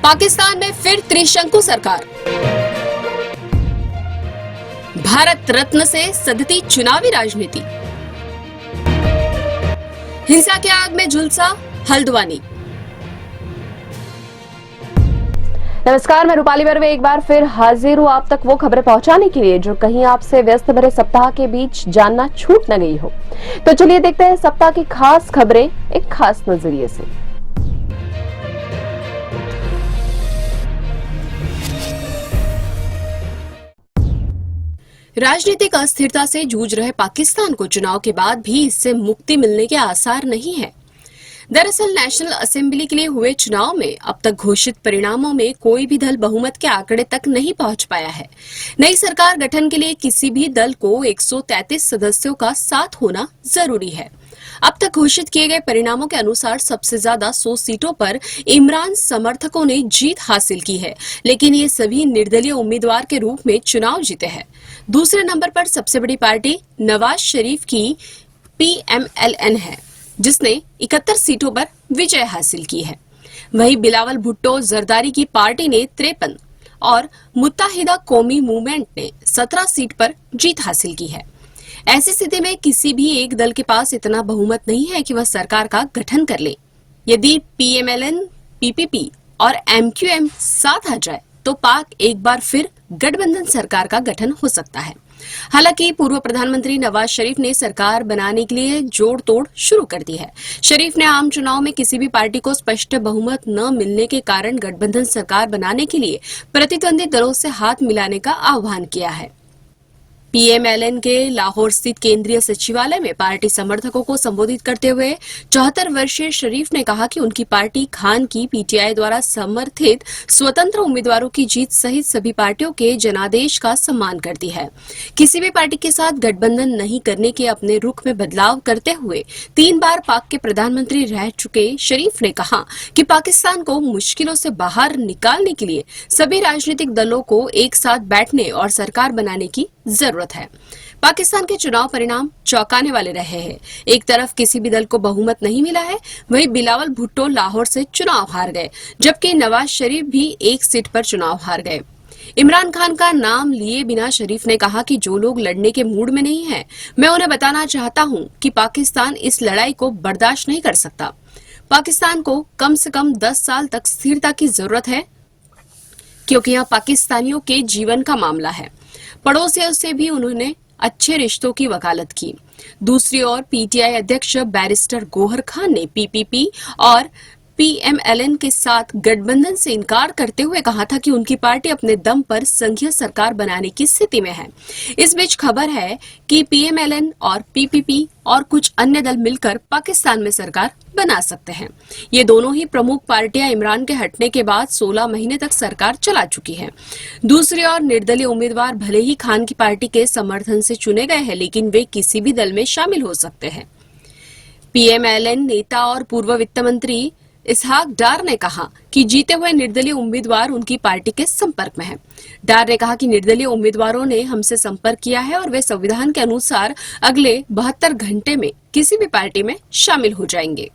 पाकिस्तान में फिर त्रिशंकु सरकार। भारत रत्न से सधती चुनावी राजनीति। हिंसा के आग में झुलसा हल्द्वानी। नमस्कार, मैं रूपाली बर्वे एक बार फिर हाजिर हूं आप तक वो खबरें पहुंचाने के लिए जो कहीं आपसे व्यस्त भरे सप्ताह के बीच जानना छूट न गई हो। तो चलिए देखते हैं सप्ताह की खास खबरें एक खास नजरिए से। राजनीतिक अस्थिरता से जूझ रहे पाकिस्तान को चुनाव के बाद भी इससे मुक्ति मिलने के आसार नहीं है। दरअसल नेशनल असेंबली के लिए हुए चुनाव में अब तक घोषित परिणामों में कोई भी दल बहुमत के आंकड़े तक नहीं पहुंच पाया है। नई सरकार गठन के लिए किसी भी दल को 133 सदस्यों का साथ होना जरूरी है। अब तक घोषित किए गए परिणामों के अनुसार सबसे ज्यादा 100 सीटों पर इमरान समर्थकों ने जीत हासिल की है, लेकिन ये सभी निर्दलीय उम्मीदवार के रूप में चुनाव जीते हैं। दूसरे नंबर पर सबसे बड़ी पार्टी नवाज शरीफ की PMLN है, जिसने 71 सीटों पर विजय हासिल की है। वहीं बिलावल भुट्टो जरदारी की पार्टी ने 53 और मुत्ताहिदा कौमी मूवमेंट ने 17 सीट पर जीत हासिल की है। ऐसी स्थिति में किसी भी एक दल के पास इतना बहुमत नहीं है कि वह सरकार का गठन कर ले। यदि PMLN, PPP और MQM साथ आ जाए तो पाक एक बार फिर गठबंधन सरकार का गठन हो सकता है। हालांकि पूर्व प्रधानमंत्री नवाज शरीफ ने सरकार बनाने के लिए जोड़ तोड़ शुरू कर दी है। शरीफ ने आम चुनाव में किसी भी पार्टी को स्पष्ट बहुमत न मिलने के कारण गठबंधन सरकार बनाने के लिए प्रतिद्वंदी दलों से हाथ मिलाने का आह्वान किया है। PMLN के लाहौर स्थित केंद्रीय सचिवालय में पार्टी समर्थकों को संबोधित करते हुए 74 वर्षीय शरीफ ने कहा कि उनकी पार्टी खान की PTI द्वारा समर्थित स्वतंत्र उम्मीदवारों की जीत सहित सभी पार्टियों के जनादेश का सम्मान करती है। किसी भी पार्टी के साथ गठबंधन नहीं करने के अपने रुख में बदलाव करते हुए 3 बार पाक के प्रधानमंत्री रह चुके शरीफ ने कहा कि पाकिस्तान को मुश्किलों से बाहर निकालने के लिए सभी राजनीतिक दलों को एक साथ बैठने और सरकार बनाने की जरूरत है। पाकिस्तान के चुनाव परिणाम चौंकाने वाले रहे हैं। एक तरफ किसी भी दल को बहुमत नहीं मिला है, वहीं बिलावल भुट्टो लाहौर से चुनाव हार गए, जबकि नवाज शरीफ भी एक सीट पर चुनाव हार गए। इमरान खान का नाम लिए बिना शरीफ ने कहा कि जो लोग लड़ने के मूड में नहीं है, मैं उन्हें बताना चाहता हूं कि पाकिस्तान इस लड़ाई को बर्दाश्त नहीं कर सकता। पाकिस्तान को कम से कम 10 साल तक स्थिरता की जरूरत है, क्योंकि यह पाकिस्तानियों के जीवन का मामला है। पड़ोसियों से भी उन्होंने अच्छे रिश्तों की वकालत की। दूसरी ओर PTI अध्यक्ष बैरिस्टर गौहर खान ने PPP और PMLN के साथ गठबंधन से इनकार करते हुए कहा था कि उनकी पार्टी अपने दम पर संघीय सरकार बनाने की स्थिति में है। इस बीच खबर है कि PMLN और PPP और कुछ अन्य दल मिलकर पाकिस्तान में सरकार बना सकते हैं। ये दोनों ही प्रमुख पार्टियां इमरान के हटने के बाद 16 महीने तक सरकार चला चुकी हैं। दूसरी ओर निर्दलीय उम्मीदवार भले ही खान की पार्टी के समर्थन से चुने गए हैं, लेकिन वे किसी भी दल में शामिल हो सकते हैं। PMLN नेता और पूर्व वित्त मंत्री इसहाक डार ने कहा कि जीते हुए निर्दलीय उम्मीदवार उनकी पार्टी के संपर्क में हैं। डार ने कहा कि निर्दलीय उम्मीदवारों ने हमसे संपर्क किया है और वे संविधान के अनुसार अगले 72 घंटे में किसी भी पार्टी में शामिल हो जाएंगे।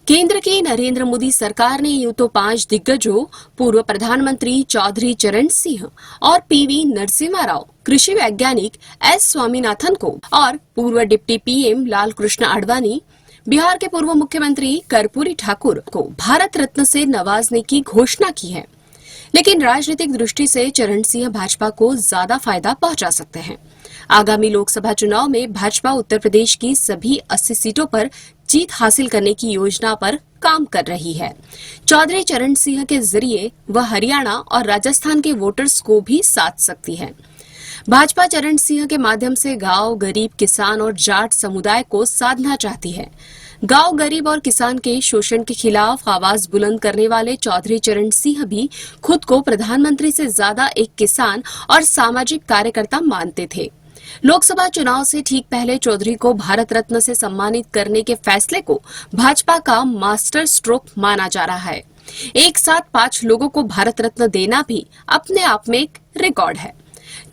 केंद्र की नरेंद्र मोदी सरकार ने यूं तो 5 दिग्गजों पूर्व प्रधानमंत्री चौधरी चरण सिंह और PV नरसिम्हा राव, कृषि वैज्ञानिक S स्वामीनाथन को और पूर्व डिप्टी PM लाल कृष्ण आडवाणी, बिहार के पूर्व मुख्यमंत्री कर्पूरी ठाकुर को भारत रत्न से नवाजने की घोषणा की है। लेकिन राजनीतिक दृष्टि से चरण सिंह भाजपा को ज्यादा फायदा पहुंचा सकते हैं। आगामी लोकसभा चुनाव में भाजपा उत्तर प्रदेश की सभी 80 सीटों पर जीत हासिल करने की योजना पर काम कर रही है। चौधरी चरण सिंह के जरिए वह हरियाणा और राजस्थान के वोटर्स को भी साध सकती है। भाजपा चरण सिंह के माध्यम से गांव, गरीब, किसान और जाट समुदाय को साधना चाहती है। गांव, गरीब और किसान के शोषण के खिलाफ आवाज बुलंद करने वाले चौधरी चरण सिंह भी खुद को प्रधानमंत्री से ज्यादा एक किसान और सामाजिक कार्यकर्ता मानते थे। लोकसभा चुनाव से ठीक पहले चौधरी को भारत रत्न से सम्मानित करने के फैसले को भाजपा का मास्टर स्ट्रोक माना जा रहा है। एक साथ 5 लोगों को भारत रत्न देना भी अपने आप में एक रिकॉर्ड है।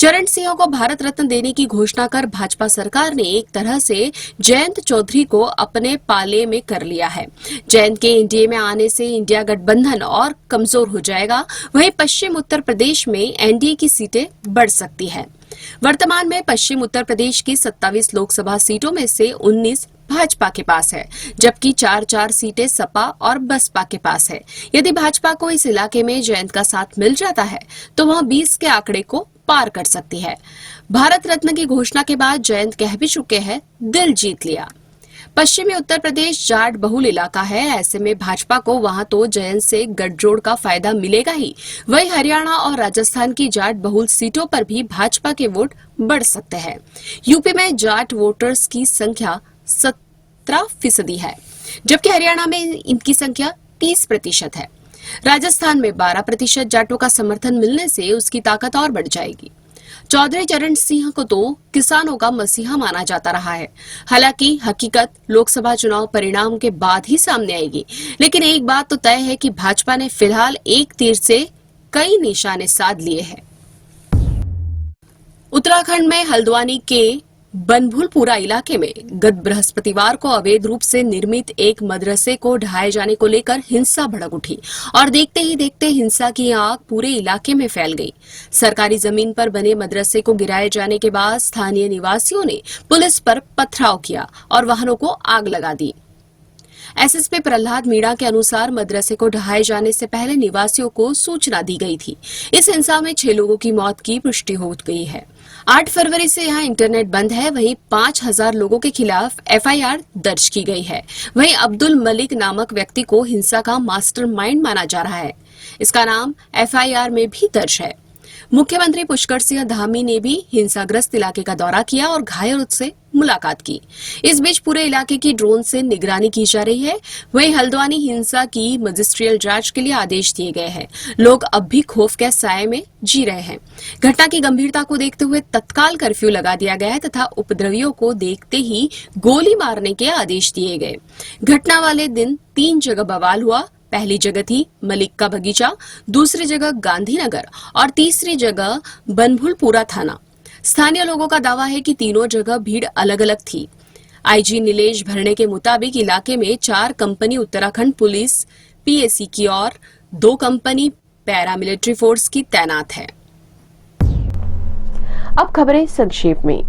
चरण सिंह को भारत रत्न देने की घोषणा कर भाजपा सरकार ने एक तरह से जयंत चौधरी को अपने पाले में कर लिया है। जयंत के एनडीए में आने से इंडिया गठबंधन और कमजोर हो जाएगा। वहीं पश्चिम उत्तर प्रदेश में एनडीए की सीटें बढ़ सकती है। वर्तमान में पश्चिम उत्तर प्रदेश की 27 लोकसभा सीटों में से 19 भाजपा के पास है, जबकि 4-4 सीटें सपा और बसपा के पास है। यदि भाजपा को इस इलाके में जयंत का साथ मिल जाता है तो वह 20 के आंकड़े को पार कर सकती है। भारत रत्न की घोषणा के बाद जयंत कह भी चुके हैं, दिल जीत लिया। पश्चिमी उत्तर प्रदेश जाट बहुल इलाका है, ऐसे में भाजपा को वहां तो जयंत से गठजोड़ का फायदा मिलेगा ही, वहीं हरियाणा और राजस्थान की जाट बहुल सीटों पर भी भाजपा के वोट बढ़ सकते हैं। यूपी में जाट वोटर्स की संख्या 17% है, जबकि हरियाणा में इनकी संख्या 30% है। राजस्थान में 12% जाटों का समर्थन मिलने से उसकी ताकत और बढ़ जाएगी। चौधरी चरण सिंह को तो किसानों का मसीहा माना जाता रहा है। हालांकि हकीकत लोकसभा चुनाव परिणाम के बाद ही सामने आएगी, लेकिन एक बात तो तय है कि भाजपा ने फिलहाल एक तीर से कई निशाने साध लिए हैं। उत्तराखंड में हल्द्वानी के बनभूलपुरा इलाके में गत बृहस्पतिवार को अवैध रूप से निर्मित एक मदरसे को ढहाए जाने को लेकर हिंसा भड़क उठी और देखते ही देखते हिंसा की आग पूरे इलाके में फैल गई। सरकारी जमीन पर बने मदरसे को गिराए जाने के बाद स्थानीय निवासियों ने पुलिस पर पथराव किया और वाहनों को आग लगा दी। एसएसपी प्रहलाद मीणा के अनुसार मदरसे को ढहाए जाने से पहले निवासियों को सूचना दी गई थी। इस हिंसा में 6 लोगों की मौत की पुष्टि हो गई है। 8 फरवरी से यहां इंटरनेट बंद है। वहीं 5000 लोगों के खिलाफ एफआईआर दर्ज की गई है। वहीं अब्दुल मलिक नामक व्यक्ति को हिंसा का मास्टरमाइंड माना जा रहा है। इसका नाम एफआईआर में भी दर्ज है। मुख्यमंत्री पुष्कर सिंह धामी ने भी हिंसाग्रस्त इलाके का दौरा किया और घायलों से मुलाकात की। इस बीच पूरे इलाके की ड्रोन से निगरानी की जा रही है। वहीं हल्द्वानी हिंसा की मजिस्ट्रियल जांच के लिए आदेश दिए गए हैं। लोग अब भी खौफ के साए में जी रहे हैं। घटना की गंभीरता को देखते हुए तत्काल कर्फ्यू लगा दिया गया है तथा उपद्रवियों को देखते ही गोली मारने के आदेश दिए गए। घटना वाले दिन 3 जगह बवाल हुआ। पहली जगह थी मलिक का बगीचा, दूसरी जगह गांधीनगर और तीसरी जगह बनभूलपुरा थाना। स्थानीय लोगों का दावा है कि तीनों जगह भीड़ अलग अलग थी। आईजी नीलेश भरणे के मुताबिक इलाके में 4 कंपनी उत्तराखंड पुलिस पीएसी की और 2 कंपनी पैरामिलिट्री फोर्स की तैनात है। अब खबरें संक्षेप में।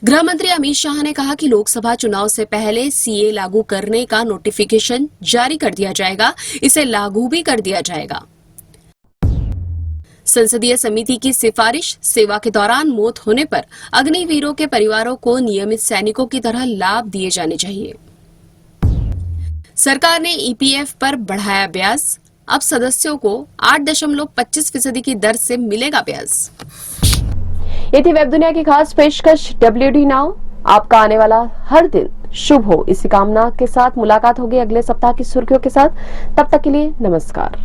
गृह मंत्री अमित शाह ने कहा कि लोकसभा चुनाव से पहले सीए लागू करने का नोटिफिकेशन जारी कर दिया जाएगा। इसे लागू भी कर दिया जाएगा। संसदीय समिति की सिफारिश, सेवा के दौरान मौत होने पर अग्निवीरों के परिवारों को नियमित सैनिकों की तरह लाभ दिए जाने चाहिए। सरकार ने ईपीएफ पर बढ़ाया ब्याज। अब सदस्यों को 8.25% की दर से मिलेगा ब्याज। ये थी वेब दुनिया की खास पेशकश WD नाउ। आपका आने वाला हर दिन शुभ हो, इसी कामना के साथ मुलाकात होगी अगले सप्ताह की सुर्खियों के साथ। तब तक के लिए नमस्कार।